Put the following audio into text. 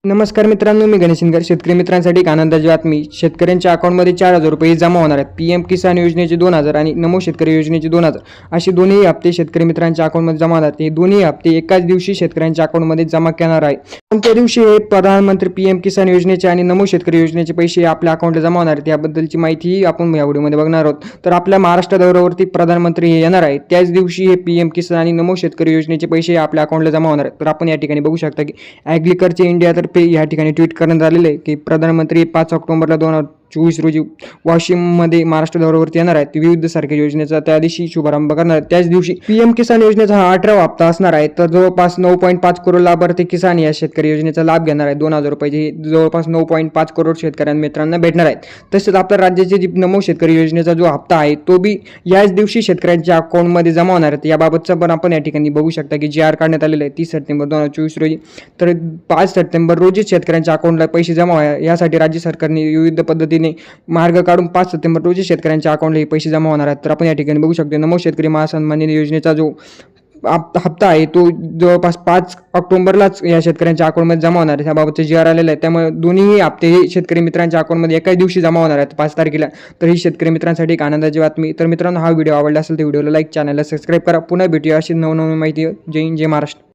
नमस्कार मित्रांनो, मी गणेश शिंदे. शेतकरी मित्रांसाठी एक आनंदाची बातमी. शेतकऱ्यांच्या अकाउंटमध्ये 4,000 रुपये जमा होणार आहेत. पीएम किसान योजनेचे 2,000 आणि नमो शेतकरी योजनेचे 2,000 असे दोन्ही हप्ते शेतकरी मित्रांच्या अकाउंटमध्ये जमा होणार. हे दोन्ही हप्ते एकाच दिवशी शेतकऱ्यांच्या अकाउंटमध्ये जमा करणार आहे. पण त्या दिवशी हे प्रधानमंत्री पीएम किसान योजनेचे आणि नमो शेतकरी योजनेचे पैसे आपल्या अकाउंटला जमा होणार आहेत. याबद्दलची माहिती आपण या व्हिडिओमध्ये बघणार आहोत. तर आपल्या महाराष्ट्र दौऱ्यावरती प्रधानमंत्री हे येणार आहे. त्याच दिवशी हे पीएम किसान आणि नमो शेतकरी योजनेचे पैसे आपल्या अकाउंटला जमा होणार आहेत. तर आपण या ठिकाणी बघू शकता की ॲग्रिकल्चर इंडियातर्फे या ठिकाणी ट्विट करण्यात आलेले आहे की प्रधानमंत्री 5 ऑक्टोबरला 2024 रोजी वाशिममध्ये महाराष्ट्र दौऱ्यावरती येणार आहेत. विविध सारख्या योजनेचा त्या दिवशी शुभारंभ करणार आहेत. त्याच दिवशी पीएम किसान योजनेचा हा 18वा हप्ता असणार आहे. तर जवळपास 9.5 करोड लाभार्थी किसान या शेतकरी योजनेचा लाभ घेणार आहेत. 2,000 रुपयाचे जवळपास 9.5 करोड शेतकऱ्यांना मित्रांना भेटणार आहेत. तसेच आपल्या राज्याचे जी नमो शेतकरी योजनेचा जो हप्ता आहे तो बी याच दिवशी शेतकऱ्यांच्या अकाउंटमध्ये जमा होणार आहे. याबाबतचा पण आपण या ठिकाणी बघू शकता की GR काढण्यात आलेलं आहे 30 सप्टेंबर 2024 रोजी. तर 5 सप्टेंबर रोजी शेतकऱ्यांच्या अकाउंटला पैसे जमा व्हावे यासाठी राज्य सरकारने विविध पद्धतीने मार्ग काढून 5 सप्टेंबर रोजी शेतकऱ्यांच्या अकाउंटला हे पैसे जमा होणार आहेत. तर आपण या ठिकाणी बघू शकतो नमो शेतकरी महासन्मान निधी योजनेचा जो हप्ता आहे तो जवळपास 5 ऑक्टोबरलाच या शेतकऱ्यांच्या अकाउंटमध्ये जमा होणार आहे. त्याबाबतचे GR आलेलं आहे. त्यामुळे दोन्ही हप्ते हे शेतकरी मित्रांच्या अकाउंटमध्ये एकाच दिवशी जमा होणार आहेत 5 तारखेला. तर ही शेतकरी मित्रांसाठी एक आनंदाची बातमी. तर मित्रांनो, हा व्हिडिओ आवडला असेल तर व्हिडिओला लाईक, चॅनलला सबस्क्राईब करा. पुन्हा भेटूया अशी नवनवीन माहिती. जय हिंद, जय महाराष्ट्र.